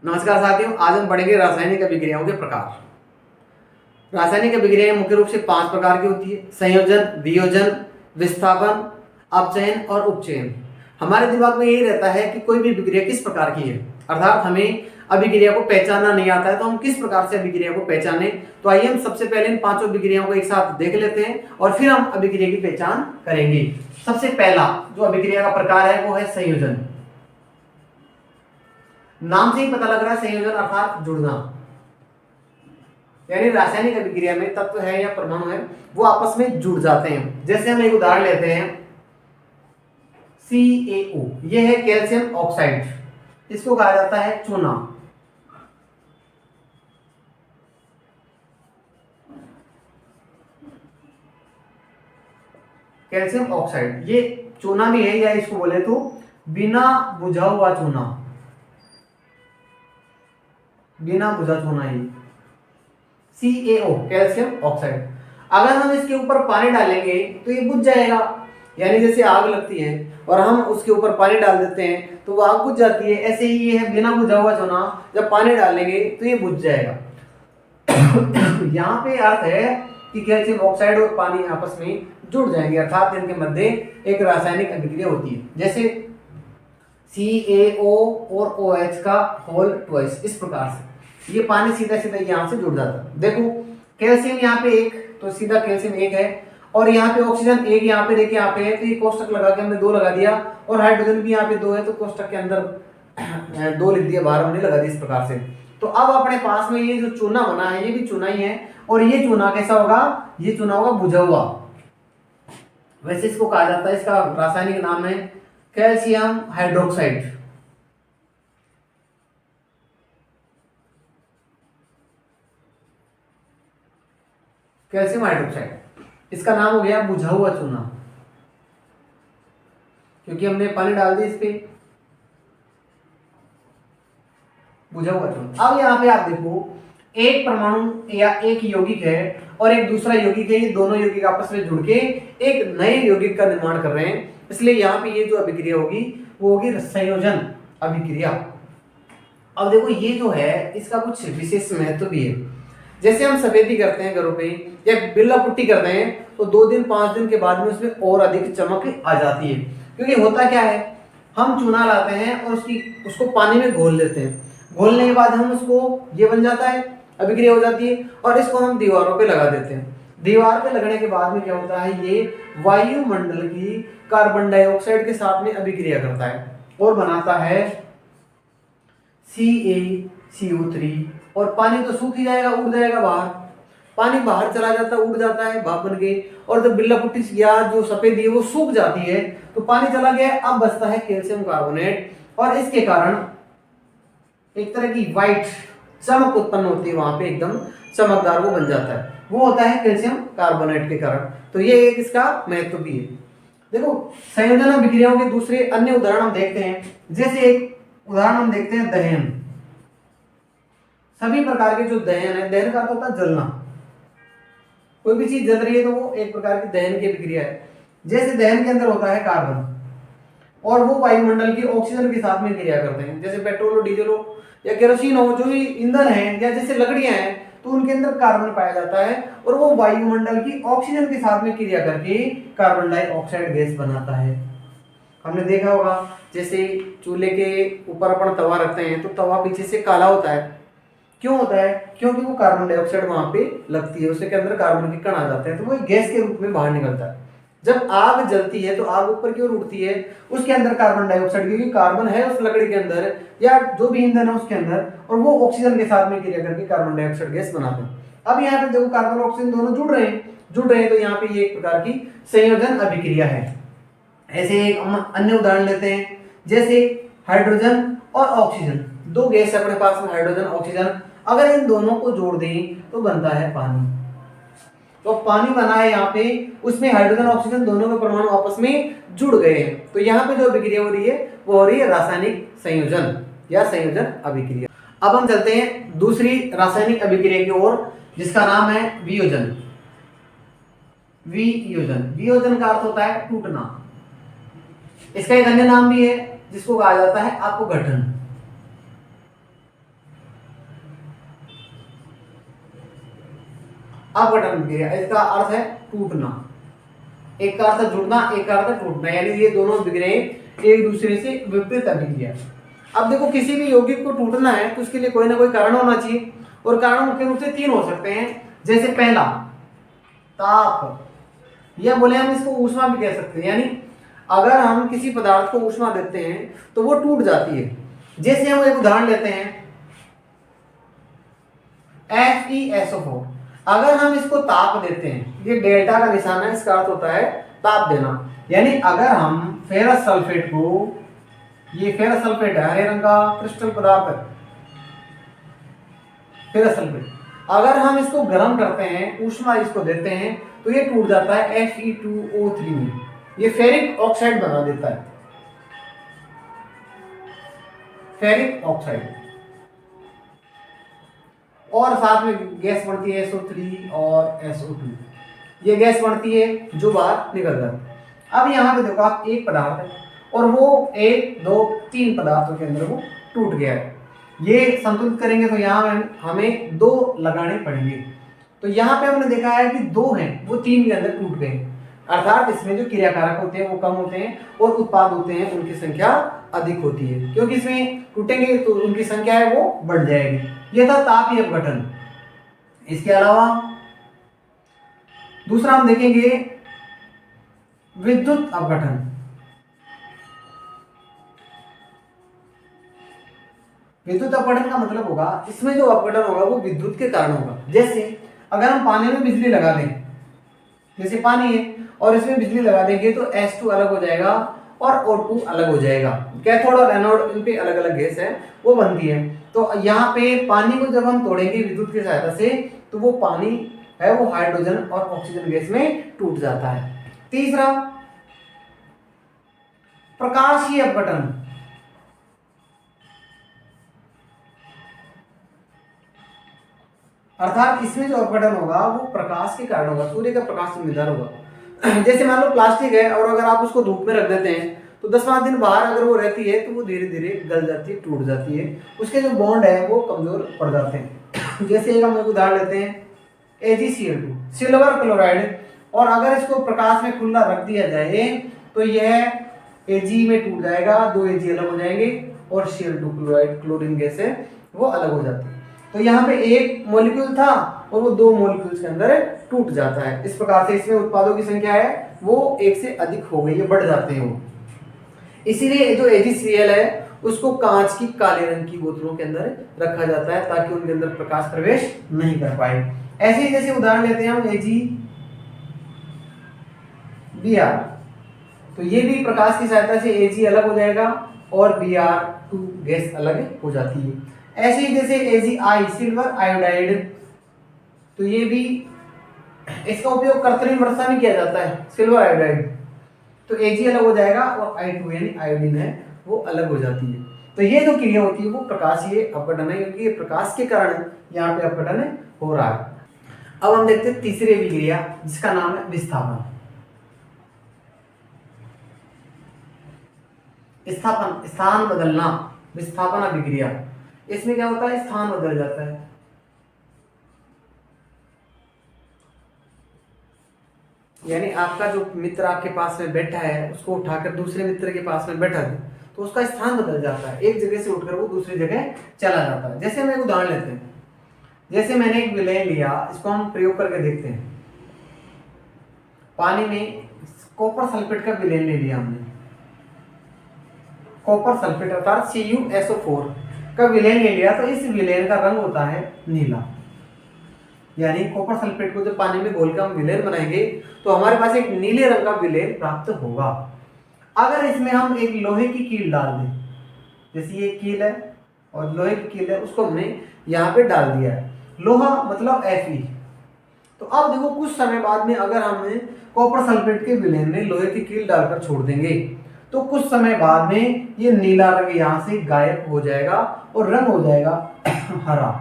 नमस्कार साथियों, आज हम पढ़ेंगे रासायनिक अभिक्रियाओं के प्रकार। रासायनिक अभिक्रियाएं मुख्य रूप से 5 प्रकार की होती है: संयोजन, वियोजन, विस्थापन, अपचयन और उपचयन। हमारे दिमाग में यही रहता है कि कोई भी अभिक्रिया किस प्रकार की है, अर्थात हमें अभिक्रिया को पहचानना नहीं आता है तो हम किस प्रकार से अभिक्रिया को पहचाने। तो आइए हम सबसे पहले इन 5 अभिक्रियाओं को एक साथ देख लेते हैं और फिर हम अभिक्रिया की पहचान करेंगे। सबसे पहला जो अभिक्रिया का प्रकार है वो है संयोजन। नाम से ही पता लग रहा है संयोजन अर्थात जुड़ना, यानी रासायनिक अभिक्रिया में तत्व है या परमाणु है वो आपस में जुड़ जाते हैं। जैसे हम एक उदाहरण लेते हैं, CaO, ये है कैल्शियम ऑक्साइड, इसको कहा जाता है चूना। कैल्शियम ऑक्साइड ये चूना भी है, या इसको बोले तो बिना बुझा हुआ चूना, बिना बुझा चूना ही CaO कैल्शियम ऑक्साइड। अगर हम इसके ऊपर पानी डालेंगे तो ये बुझ जाएगा, यानी जैसे आग लगती है और हम उसके ऊपर पानी डाल देते हैं तो वो आग बुझ जाती है, ऐसे ही ये है बिना बुझा हुआ चूना, जब पानी डालेंगे तो ये बुझ जाएगा। यहाँ पे अर्थ है कि कैल्शियम ऑक्साइड और पानी आपस में जुड़ जाएंगे, अर्थात इनके मध्य एक रासायनिक अभिक्रिया होती है। जैसे CaO और OH का होल ट्वाइस, इस प्रकार से ये पानी सीधा सीधा यहाँ से जुड़ जाता है। देखो कैल्शियम यहाँ पे एक, तो सीधा कैल्शियम एक है, और यहाँ पे ऑक्सीजन एक, यहाँ पे देखिए यहाँ पे है, तो ये कोष्टक लगा के हमने 2 लगा दिया, और हाइड्रोजन भी यहाँ पे 2 है तो कोष्टक के अंदर 2 लिख दिया, बाहर हमने लगा दिया इस प्रकार से। तो अब अपने पास में ये जो चूना बना है ये भी चूना ही है, और ये चूना कैसा होगा, ये चूना होगा बुझा हुआ। वैसे इसको कहा जाता है, इसका रासायनिक नाम है कैल्शियम हाइड्रोक्साइड। कैल्शियम हाइड्रोक्साइड, इसका नाम हो गया बुझा हुआ चूना, क्योंकि हमने पानी डाल दिया इस पे, बुझा हुआ चूना। अब यहाँ पे आप देखो, एक परमाणु या एक यौगिक है और एक दूसरा यौगिक है, ये दोनों यौगिक आपस में जुड़ के एक नए यौगिक का निर्माण कर रहे हैं, इसलिए यहाँ पे ये जो अभिक्रिया होगी वो होगी संयोजन अभिक्रिया। अब देखो ये जो है इसका कुछ विशेष महत्व भी है। जैसे हम सफेदी करते हैं घरों पे या बिल्ला पुट्टी करते हैं तो 2 दिन 5 दिन के बाद में उसमें और अधिक चमक आ जाती है, क्योंकि होता क्या है, हम चूना लाते हैं और उसको पानी में घोल लेते हैं, घोलने के बाद हम उसको, ये बन जाता है, अभिक्रिया हो जाती है, और इसको हम दीवारों पे लगा देते हैं। दीवार पे लगने के बाद में क्या होता है, ये वायुमंडल की कार्बन डाइऑक्साइड के साथ में अभिक्रिया करता है और बनाता है CaCO3, और पानी तो सूख ही जाएगा, उड़ जाएगा बाहर, पानी बाहर चला जाता है, उड़ जाता है भाप बन के, और जब बिल्ला पुट्टी या जो सफेदी है वो सूख जाती है तो पानी चला गया, अब बचता है कैल्शियम कार्बोनेट, और इसके कारण एक तरह की व्हाइट चमक उत्पन्न होती है, वहां पे एकदम चमकदार वो बन जाता है, वो होता है कैल्शियम कार्बोनेट के कारण। तो ये एक इसका महत्व भी है। देखो संयोजन अभिक्रियाओं के दूसरे अन्य उदाहरण हम देखते हैं, जैसे एक उदाहरण हम देखते हैं दहन। सभी प्रकार के जो दहन है, दहन का अर्थ होता है जलना, कोई भी चीज जल रही है तो वो एक प्रकार की दहन की अभिक्रिया है। जैसे दहन के अंदर होता है कार्बन, और वो वायुमंडल की ऑक्सीजन के साथ में क्रिया करते हैं, जैसे पेट्रोल हो, डीजल हो या केरोसिन हो, जो भी ईंधन है, या जैसे लकड़ियां हैं तो उनके अंदर कार्बन पाया जाता है, और वो वायुमंडल की ऑक्सीजन के साथ में क्रिया करके कार्बन डाइऑक्साइड गैस बनाता है। हमने देखा होगा जैसे चूल्हे के ऊपर अपन तवा रखते हैं तो तवा पीछे से काला होता है, क्यों होता है, क्योंकि वो कार्बन डाइऑक्साइड वहां पे लगती है, उसके अंदर कार्बन के कण आ जाते हैं, तो वो गैस के रूप में बाहर निकलता है। जब आग जलती है तो आग ऊपर की ओर उड़ती है, उसके अंदर कार्बन डाइऑक्साइड, क्योंकि कार्बन है उस लकड़ी के अंदर या जो भी ईंधन है उसके अंदर, और वो ऑक्सीजन के साथ में क्रिया करके कार्बन डाइऑक्साइड गैस बनाते हैं। अब यहाँ पे देखो कार्बन और ऑक्सीजन दोनों जुड़ रहे हैं, तो यहाँ पे ये एक प्रकार की संयोजन अभिक्रिया है। ऐसे एक अन्य उदाहरण लेते हैं, जैसे हाइड्रोजन और ऑक्सीजन, 2 गैस अपने पास में, हाइड्रोजन ऑक्सीजन, अगर इन दोनों को जोड़ दें तो बनता है पानी। तो पानी बना है यहाँ पे, उसमें हाइड्रोजन ऑक्सीजन दोनों के परमाणु आपस में जुड़ गए हैं, तो यहाँ पे जो अभिक्रिया हो रही है वो हो रही है रासायनिक संयोजन या संयोजन अभिक्रिया। अब हम चलते हैं दूसरी रासायनिक अभिक्रिया की ओर, जिसका नाम है वियोजन। वियोजन का अर्थ होता है टूटना। इसका एक अन्य नाम भी है जिसको कहा जाता है अपघटन। अपघटन अभिक्रिया, इसका अर्थ है टूटना। एक का अर्थ जुड़ना, एक का अर्थ टूटना, यानी ये दोनों अभिक्रियाएं एक दूसरे से विपरीत अभिक्रिया। अब देखो किसी भी यौगिक को टूटना है तो उसके लिए कोई ना कोई कारण होना चाहिए, और कारण मुख्य रूप से 3 हो सकते हैं। जैसे पहला ताप, या बोले हम इसको ऊष्मा भी कह सकते हैं, यानी अगर हम किसी पदार्थ को ऊष्मा देते हैं तो वो टूट जाती है। जैसे हम एक उदाहरण लेते हैं FeSO4, अगर हम इसको ताप देते हैं, ये डेल्टा का निशान है, इसका अर्थ होता है ताप देना। यानी अगर हम फेरस सल्फेट को, ये फेरस सल्फेट है, हरे रंग का क्रिस्टल पदार्थ है फेरस सल्फेट, अगर हम इसको गर्म करते हैं, ऊष्मा इसको देते हैं, तो ये टूट जाता है Fe2O3 में, ये फेरिक ऑक्साइड बना देता है, फेरिक ऑक्साइड। और साथ में गैस बनती है SO3 और SO2, ये गैस बनती है जो बाहर निकल जाती है। अब यहाँ पे देखो आप एक पदार्थ है और वो 1 2 3 पदार्थों के अंदर वो टूट गया है, ये संतुलित करेंगे तो यहाँ हमें 2 लगाने पड़ेंगे। तो यहाँ पे हमने देखा है कि 2 हैं वो 3 के अंदर टूट गए, अर्थात इसमें जो क्रियाकारक होते हैं वो कम होते हैं और उत्पाद होते हैं उनकी संख्या अधिक होती है, क्योंकि इसमें टूटेंगे तो उनकी संख्या है वो बढ़ जाएगी। यह था तापीय अपघटन। इसके अलावा दूसरा हम देखेंगे विद्युत अपघटन। विद्युत अपघटन का मतलब होगा, इसमें जो अपघटन होगा वो विद्युत के कारण होगा। जैसे अगर हम पानी में बिजली लगा दें, जैसे पानी है और इसमें बिजली लगा देंगे तो H2 अलग हो जाएगा और O2 अलग हो जाएगा। कैथोड और एनोड इन पे अलग अलग गैस है वो बनती है। तो यहाँ पे पानी को जब हम तोड़ेंगे विद्युत की सहायता से तो वो पानी है वो हाइड्रोजन और ऑक्सीजन गैस में टूट जाता है। तीसरा प्रकाशीय अपघटन। अर्थात इसमें जो अपघटन होगा वो प्रकाश के कारण होगा, सूर्य का प्रकाश जिम्मेदार होगा। जैसे मान लो प्लास्टिक है और अगर आप उसको धूप में रख देते हैं तो 10-5 दिन बाहर अगर वो रहती है तो वो धीरे धीरे गल जाती है, टूट जाती है, उसके जो बॉन्ड है वो कमजोर पड़ जाते हैं। जैसे एक हम उदाहरण लेते हैं AgCl2 सिल्वर क्लोराइड, और अगर इसको प्रकाश में खुला रख दिया जाए तो यह Ag में टूट जाएगा, 2 Ag अलग हो जाएंगे और Cl2 क्लोराइड क्लोरीन गैस है वो अलग हो जाती है। तो यहाँ पे एक मॉलिक्यूल था और वो 2 मॉलिक्यूल्स के अंदर टूट जाता है। इस प्रकार से इसमें उत्पादों की संख्या है वो 1 से अधिक हो गई है, बढ़ जाते हैं वो। इसीलिए जो AgCl है उसको कांच की काले रंग की बोतलों के अंदर रखा जाता है ताकि उनके अंदर प्रकाश प्रवेश नहीं कर पाए। ऐसे ही जैसे उदाहरण लेते हैं हम AgBr, तो ये भी प्रकाश की सहायता से Ag अलग हो जाएगा और Br2 गैस अलग हो जाती है। ऐसे ही जैसे AgI सिल्वर आयोडाइड, तो ये भी इसका उपयोग कृत्रिम वर्षा में किया जाता है सिल्वर आयोडाइड, तो Ag अलग हो जाएगा और I2 यानी आयोडीन है वो अलग हो जाती है। तो ये जो क्रिया होती है वो प्रकाशीय अपघटन है, क्योंकि ये प्रकाश के कारण यहाँ पे अपघटन हो रहा है। अब हम देखते हैं तीसरी अभिक्रिया जिसका नाम है विस्थापन। विस्थापन स्थान बदलना, विस्थापन अभिक्रिया। इसमें क्या होता है, स्थान बदल जाता है। यानी आपका जो मित्र आपके पास में बैठा है उसको उठाकर दूसरे मित्र के पास में बैठा दे तो उसका स्थान बदल जाता है, एक जगह से उठकर वो दूसरी जगह चला जाता है। जैसे हम एक उदाहरण लेते हैं, जैसे मैंने एक विलेन लिया, इसको हम प्रयोग करके देखते हैं। पानी में कॉपर सल्फेट का विलेन ले लिया हमने, कॉपर सल्फेट अर्थात CuSO4 का विलेन ले लिया, तो इस विलेन का रंग होता है नीला। यानी कॉपर सल्फेट को जब पानी में घोलकर हम विलेन बनाएंगे तो हमारे पास एक नीले रंग का विलेन प्राप्त होगा। अगर इसमें हम एक लोहे की कील डाल दें, जैसे ये कील है और लोहे की कील है, उसको हमने यहाँ पे डाल दिया है, लोहा मतलब Fe। तो अब देखो कुछ समय बाद में अगर हमने कॉपर सल्फेट के विलेन में लोहे की कील डालकर छोड़ देंगे तो कुछ समय बाद में ये नीला रंग यहाँ से गायब हो जाएगा और रंग हो जाएगा हरा।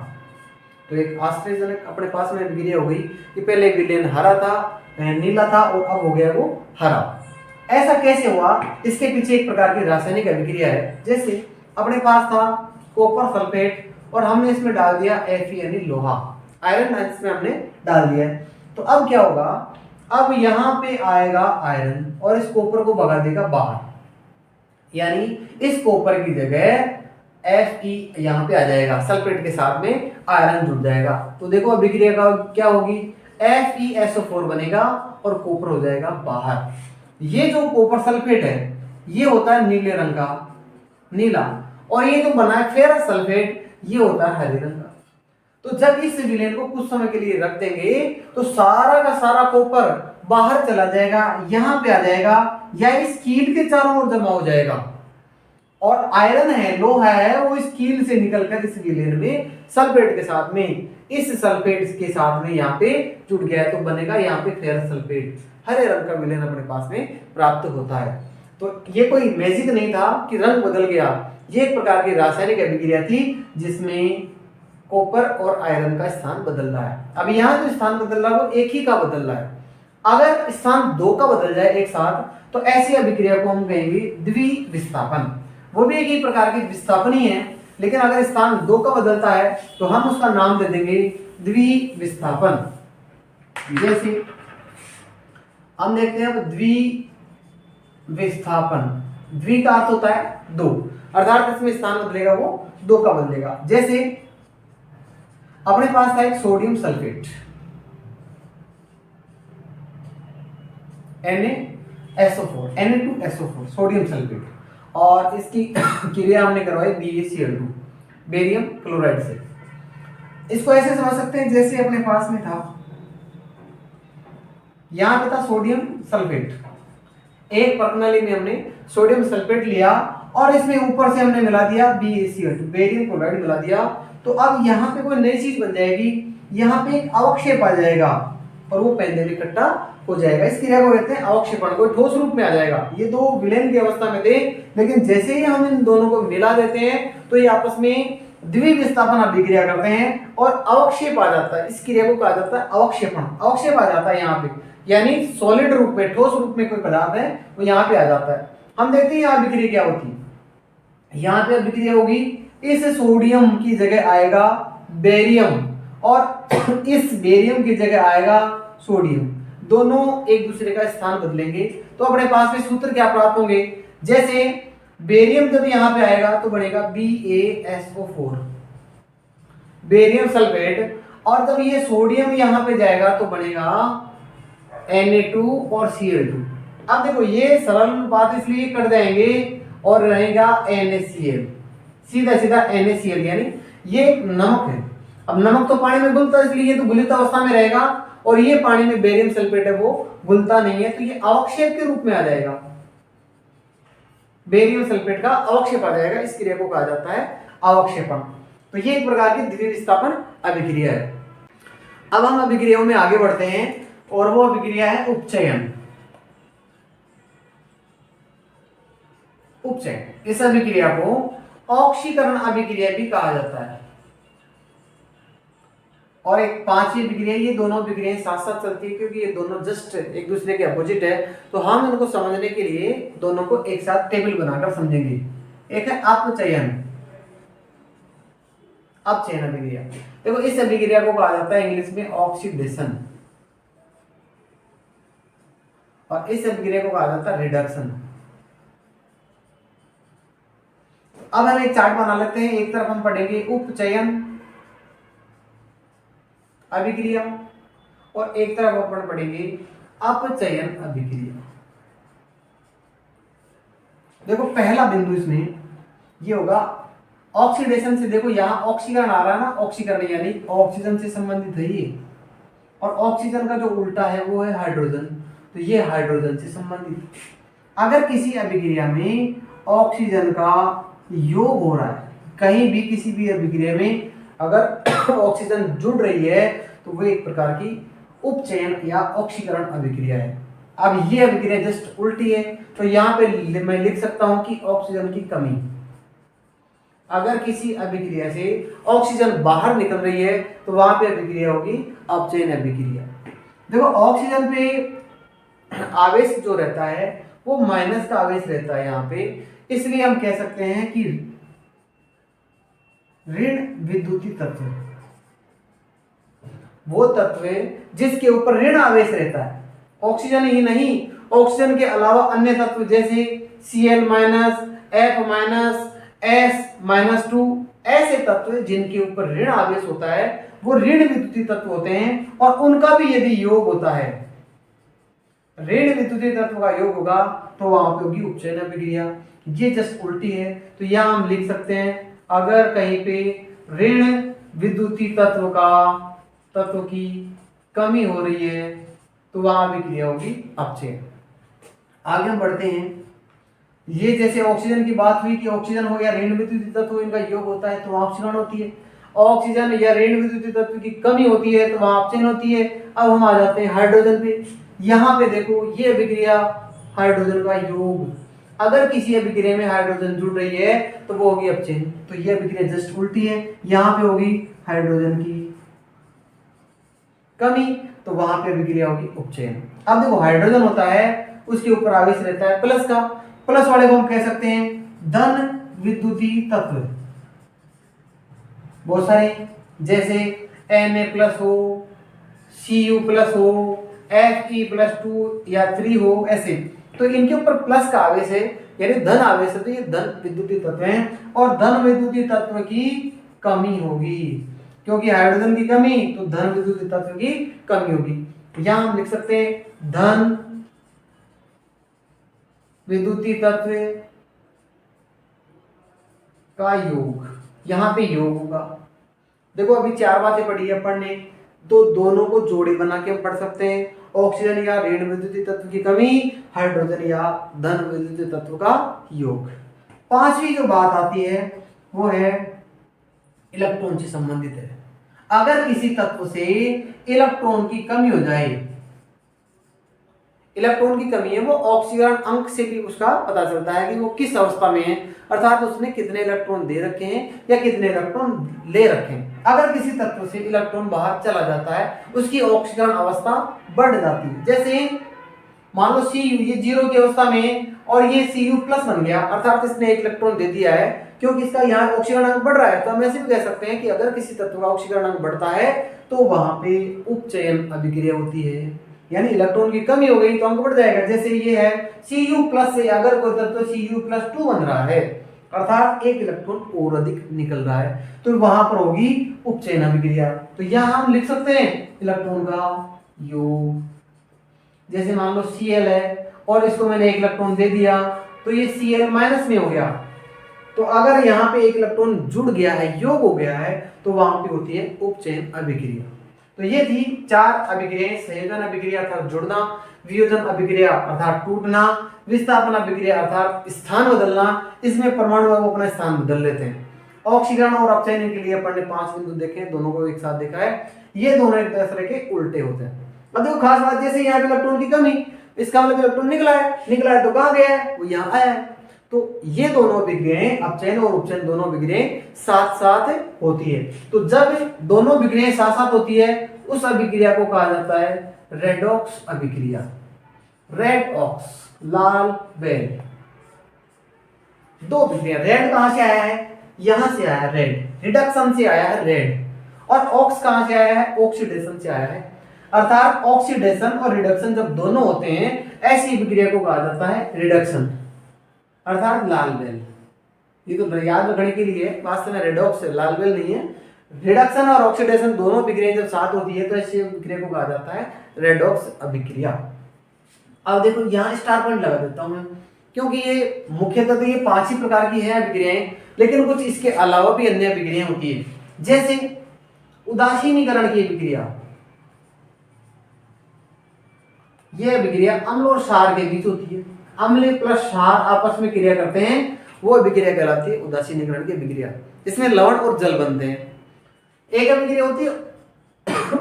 तो एक आश्चर्यजनक अपने पास में अभिक्रिया हो गई कि पहले विलेन हरा था, नीला था और अब हो गया वो हरा। ऐसा कैसे हुआ, इसके पीछे एक प्रकार की रासायनिक अभिक्रिया है। जैसे अपने पास था कॉपर सल्फेट और हमने इसमें डाल दिया Fe यानी लोहा, आयरन इसमें हमने डाल दिया है। तो अब क्या होगा, अब यहाँ पे आएगा आयरन और इस कॉपर को भगा देगा बाहर, यानी इस कॉपर की जगह Fe यहाँ पे आ जाएगा, सल्फेट के साथ में आयरन जुड़ जाएगा। तो देखो अभिक्रिया का क्या होगी, FeSO4 बनेगा और कॉपर हो जाएगा बाहर। ये जो कॉपर सल्फेट है ये होता है नीले रंग का, नीला, और ये जो बना है फेरस सल्फेट ये होता है हरे रंग का। तो जब इस विलेन को कुछ समय के लिए रख देंगे तो सारा का सारा कॉपर बाहर चला जाएगा, यहां पे आ जाएगा या इस कील के चारों ओर जमा हो जाएगा, और आयरन है, लोहा है, वो इस कील से निकलकर इस विलेन में सल्फेट के साथ में, इस सल्फेट के साथ में यहाँ पे जुड़ गया है, तो बनेगा यहाँ पे फेरस सल्फेट, हरे रंग का विलेन अपने पास में प्राप्त होता है। तो ये कोई मैजिक नहीं था कि रंग बदल गया, ये एक प्रकार की रासायनिक अभिक्रिया थी जिसमें कॉपर और आयरन का स्थान बदल रहा है। अब यहाँ जो स्थान बदल रहा है वो एक ही का बदल रहा है। अगर स्थान दो का बदल जाए एक साथ तो ऐसी अभिक्रिया को हम कहेंगे द्विविस्थापन। वो भी एक ही प्रकार की विस्थापन ही है, लेकिन अगर स्थान दो का बदलता है तो हम उसका नाम दे देंगे द्विविस्थापन। जैसे हम देखते हैं द्विविस्थापन, द्वि का अर्थ होता है दो, अर्थात इसमें स्थान बदलेगा वो दो का बदलेगा। जैसे अपने पास था एक sodium sulphate Na2SO4 Na2SO4 sodium sulphate, और इसकी क्रिया हमने करवाई BaCl2 बेरियम क्लोराइड से। इसको ऐसे समझ सकते हैं जैसे अपने पास में था, यहां पे था सोडियम सल्फेट, एक प्रणाली में हमने सोडियम सल्फेट लिया और इसमें ऊपर से हमने मिला दिया BaCl2 बेरियम क्लोराइड मिला दिया। तो अब यहाँ पे कोई नई चीज बन जाएगी, यहाँ पे एक अवक्षेप आ जाएगा और वो पहले इकट्ठा हो जाएगा। इस क्रिया को कहते हैं अवक्षेपण, कोई ठोस रूप में आ जाएगा। ये दो विलयन की अवस्था में थे, लेकिन जैसे ही हम इन दोनों को मिला देते हैं तो ये आपस में द्विविस्थापन अभिक्रिया करते हैं और अवक्षेप आ जाता है। इस क्रिया को कहा जाता है अवक्षेपण, अवक्षेप आ जाता है यहाँ पे, यानी सॉलिड रूप में, ठोस रूप में कोई पदार्थ है वो यहाँ पे आ जाता है। हम देखते हैं यहाँ अभिक्रिया क्या होती है। यहाँ पे अभिक्रिया होगी, इस सोडियम की जगह आएगा बेरियम और इस बेरियम की जगह आएगा सोडियम, दोनों एक दूसरे का स्थान बदलेंगे। तो अपने पास में सूत्र क्या प्राप्त होंगे, जैसे बेरियम जब यहाँ पे आएगा तो बनेगा BaSO4 बेरियम सल्फेट, और जब ये सोडियम यहाँ पे जाएगा तो बनेगा Na2 और Cl2। अब देखो ये सरल बात इसलिए कट जाएंगे और रहेगा NaCl, सीधा सीधा NaCl, यानी ये एक नमक है। अब नमक तो पानी में घुलता है इसलिए ये तो घुलित अवस्था में रहेगा, और ये पानी में बेरियम सल्फेट है वो घुलता नहीं है, तो ये अवक्षेप के रूप में आ जाएगा, बेरियम सल्फेट का अवक्षेप आ जाएगा। इस क्रिया को कहा जाता है अवक्षेपण। तो ये एक प्रकार की द्विविस्थापन अभिक्रिया है। अब हम अभिक्रियाओं में आगे बढ़ते हैं और वो अभिक्रिया है उपचयन। उपचयन, इस अभिक्रिया को ऑक्सीकरण अभिक्रिया भी कहा जाता है। और एक पांचवी अभिक्रिया, ये दोनों अभिक्रियाएं साथ साथ चलती है क्योंकि ये दोनों जस्ट एक दूसरे के अपोजिट है, तो हम इनको समझने के लिए दोनों को एक साथ टेबल बनाकर समझेंगे। एक है अपचयन, अपचयन अभिक्रिया। देखो इस अभिक्रिया को कहा जाता है इंग्लिश में ऑक्सीडेशन, और इस अभिक्रिया को कहा जाता है रिडक्शन। अब हम एक चार्ट बना लेते हैं। एक तरफ हम पढ़ेंगे उपचयन अभिक्रिया और एक तरफ अपन पढ़ेंगे अपचयन अभिक्रिया। देखो पहला बिंदु इसमें ये होगा ऑक्सीडेशन से। देखो यहाँ ऑक्सीकरण आ रहा है ना, ऑक्सीकरण यानी ऑक्सीजन से संबंधित है ये, और ऑक्सीजन का जो उल्टा है वो है हाइड्रोजन, तो ये हाइड्रोजन से संबंधित। अगर किसी अभिक्रिया में ऑक्सीजन का योग हो रहा है, कहीं भी किसी भी अभिक्रिया में अगर ऑक्सीजन जुड़ रही है तो वो एक प्रकार की उपचयन या ऑक्सीकरण अभिक्रिया है। अब ये अभिक्रिया जस्ट उल्टी है, तो यहाँ पे मैं लिख सकता हूं कि ऑक्सीजन की कमी। अगर किसी अभिक्रिया से ऑक्सीजन बाहर निकल रही है तो वहां पे अभिक्रिया होगी अपचयन अभिक्रिया। देखो ऑक्सीजन पे आवेश जो रहता है वो माइनस का आवेश रहता है यहाँ पे, इसलिए हम कह सकते हैं कि ऋण विद्युतीय तत्व। वो तत्व जिसके ऊपर ऋण आवेश रहता है। ऑक्सीजन ही नहीं, ऑक्सीजन के अलावा अन्य तत्व जैसे Cl minus, F minus, S-2 ऐसे तत्व जिनके ऊपर ऋण आवेश होता है वो ऋण विद्युतीय तत्व होते हैं, और उनका भी यदि योग होता है, ऋण विद्युतीय तत्व का योग होगा तो वहां पे होगी उपचयन अभिक्रिया। ये जस्ट उल्टी है, तो यहां हम लिख सकते हैं अगर कहीं पे ऋण विद्युतीय तत्व की कमी हो रही है तो वहां अभिक्रिया होगी अपचयन। आगे हम बढ़ते हैं। ये जैसे ऑक्सीजन की बात हुई कि ऑक्सीजन हो या ऋण विद्युतीय तत्व इनका योग होता है तो वहां अपचयन होती है, ऑक्सीजन या ऋण विद्युतीय तत्व की कमी होती है तो वहां अपचयन होती है। अब हम आ जाते हैं हाइड्रोजन पे। यहाँ पे देखो ये अभिक्रिया हाइड्रोजन का योग, अगर किसी अभिक्रिया में हाइड्रोजन जुड़ रही है तो वो होगी अपचयन, तो ये अभिक्रिया जस्ट उल्टी है। यहाँ पे होगी हाइड्रोजन की कमी तो वहां पे अभिक्रिया होगी उपचयन। अब देखो हाइड्रोजन होता है उसके ऊपर आवेश रहता है प्लस का, प्लस वाले को हम कह सकते हैं धन विद्युतीय तत्व। बहुत सारे जैसे Na प्लस हो, Cu प्लस हो, Fe+2 या 3 हो, ऐसे तो इनके ऊपर प्लस का आवेश है यानी धन आवेश है, तो ये धन विद्युतीय तत्व हैं। और धन विद्युतीय तत्व की कमी होगी, क्योंकि हाइड्रोजन की कमी तो धन विद्युतीय तत्व की कमी होगी। यहां हम लिख सकते हैं धन विद्युतीय तत्व का योग, यहां पे योग होगा। देखो अभी 4 बातें पढ़ी है पढ़ने, तो दोनों को जोड़ी बना के हम पढ़ सकते हैं, ऑक्सीजन या ऋण विद्युतीय तत्व की कमी, हाइड्रोजन या धन विद्युतीय तत्व का योग। पांचवी जो बात आती है वो है इलेक्ट्रॉन से संबंधित है। अगर किसी तत्व से इलेक्ट्रॉन की कमी हो जाए, इलेक्ट्रॉन की कमी है, वो ऑक्सीकरण अंक से भी उसका पता चलता है कि वो किस अवस्था में है, अर्थात उसने कितने इलेक्ट्रॉन दे रखे हैं या कितने इलेक्ट्रॉन ले रखे हैं। अगर किसी तत्व से इलेक्ट्रॉन बाहर चला जाता है उसकी ऑक्सीकरण अवस्था बढ़ जाती है। जैसे मान लो Cu ये 0 की अवस्था में और ये Cu प्लस बन गया, अर्थात इसने 1 इलेक्ट्रॉन दे दिया है, क्योंकि इसका यहाँ ऑक्सीकरण अंक बढ़ रहा है। तो हम ऐसे भी कह सकते हैं कि अगर किसी तत्व का ऑक्सीकरण अंक बढ़ता है तो वहां पे उपचयन अभिक्रिया होती है, यानी इलेक्ट्रॉन की कमी हो गई तो अंक बढ़ जाएगा। जैसे ये है Cu प्लस से अगर कोई तत्व Cu+2 बन रहा है, अर्थात 1 इलेक्ट्रॉन और अधिक निकल रहा है, तो वहां पर होगी उपचयन अभिक्रिया। तो यहां हम लिख सकते हैं इलेक्ट्रॉन का योग। जैसे मान लो Cl है और इसको मैंने 1 इलेक्ट्रॉन दे दिया तो ये Cl माइनस में हो गया, तो अगर यहाँ पे 1 इलेक्ट्रॉन जुड़ गया है, योग हो गया है, तो वहां पे होती है उपचयन अभिक्रिया। तो ये थी 4 अभिक्रियाएं, संयोजन अभिक्रिया अर्थात जुड़ना, वियोजन अभिक्रिया अर्थात टूटना, विस्थापन अभिक्रिया अर्थात स्थान बदलना, इसमें परमाणु अपना स्थान बदल लेते हैं। ऑक्सीकरण और अपचयन के लिए अपन ने 5 बिंदु देखे, दोनों को एक साथ देखा है, ये दोनों एक दूसरे के उल्टे होते हैं। अब देखो खास बात, जैसे यहाँ पे इलेक्ट्रॉन की कमी, इसका मतलब इलेक्ट्रॉन निकला है तो कहाँ गया है, वो यहाँ आया है। तो ये दोनों अभिक्रियाएं, अपचयन और उपचयन दोनों अभिक्रियाएं साथ साथ होती है। तो जब दोनों अभिक्रियाएं साथ साथ होती है उस अभिक्रिया को कहा जाता है रेडॉक्स अभिक्रिया। रेडॉक्स, लाल बेल, दो अभिक्रिया। रेड कहां से आया है, यहां से आया है रेड, रिडक्शन से आया है रेड, और ऑक्स कहां से आया है, ऑक्सीडेशन से आया है। अर्थात ऑक्सीडेशन और रिडक्शन जब दोनों होते हैं ऐसी अभिक्रिया को कहा जाता है रिडक्शन, अर्थात लाल बेल। ये तो याद रखने के लिए, वास्तव में रेडॉक्स है, लाल बेल नहीं है। रिडक्शन और ऑक्सीडेशन दोनों अभिक्रियाएं जब साथ होती है तो ऐसी अभिक्रिया को कहा जाता है रेडॉक्स अभिक्रिया। अब देखो यहाँ स्टार पॉइंट लगा देता हूं मैं, क्योंकि ये मुख्यतः तो ये 5 ही प्रकार की है अभिक्रियाएं, लेकिन कुछ इसके अलावा भी अन्य अभिक्रियाएं होती है। जैसे उदासीनीकरण की अभिक्रिया, यह अभिक्रिया अम्ल और क्षार के बीच होती है। अम्ल प्लस क्षार आपस में क्रिया करते हैं, वो अभिक्रिया कहलाती है उदासीनीकरण की अभिक्रिया। इसमें लवण और जल बनते हैं। एक अभिक्रिया होती है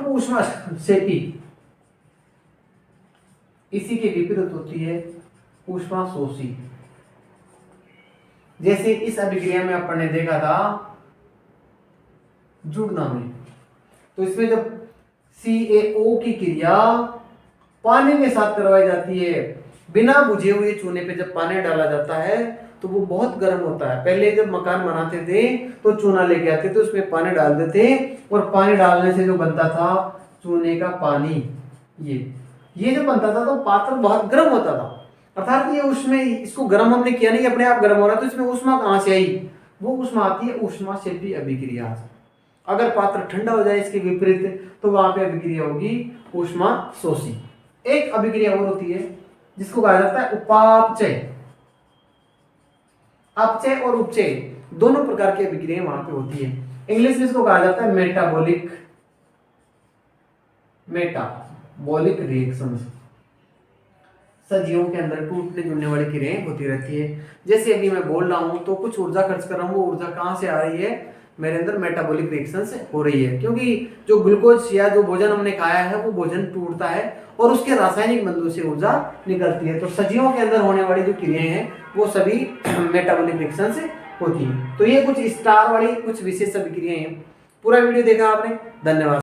ऊष्माक्षेपी, इसी के विपरीत होती है ऊष्माशोषी। जैसे इस अभिक्रिया में अपन ने देखा था जुड़ना में, तो इसमें जब CaO की क्रिया पानी के साथ करवाई जाती है, बिना बुझे हुए चूने पे जब पानी डाला जाता है तो वो बहुत गर्म होता है। पहले जब मकान बनाते थे तो चूना लेके आते थे, उसमें पानी डाल देते और पानी डालने से जो बनता था चूने का पानी, ये जो बनता था तो पात्र बहुत गर्म होता था, अर्थात ये उसमें इसको गर्म हमने किया नहीं, अपने आप गर्म हो रहा, तो इसमें ऊष्मा कहां से आई? वो ऊष्मा आती है ऊष्मा क्षेपी अभिक्रिया से। अगर पात्र ठंडा हो जाए इसके विपरीत तो वहां पे अभिक्रिया होगी ऊष्मा शोषी। एक अभिक्रिया और होती है जिसको कहा जाता है उपापचय। अपचय और उपचय दोनों प्रकार की अभिक्रियाएं वहां पे होती है। इंग्लिश में इसको कहा जाता है मेटाबॉलिक रिएक्शंस। सजीवों के अंदर टूटने जुड़ने वाली क्रियाएं होती रहती है। जैसे अभी मैं बोल रहा हूं तो कुछ ऊर्जा खर्च कर रहा हूं, वो ऊर्जा कहां से आ रही है? मेरे अंदर मेटाबॉलिक रिएक्शन से हो रही है, क्योंकि जो ग्लूकोज या जो भोजन हमने खाया है वो भोजन टूटता है और उसके रासायनिक बंधु से ऊर्जा निकलती है। तो सजीवों के अंदर होने वाली जो क्रियाएं हैं वो सभी मेटाबॉलिक रिएक्शन से होती है। तो ये कुछ स्टार वाली कुछ विशेष अभिक्रियाएं हैं। पूरा वीडियो देखा आपने, धन्यवाद।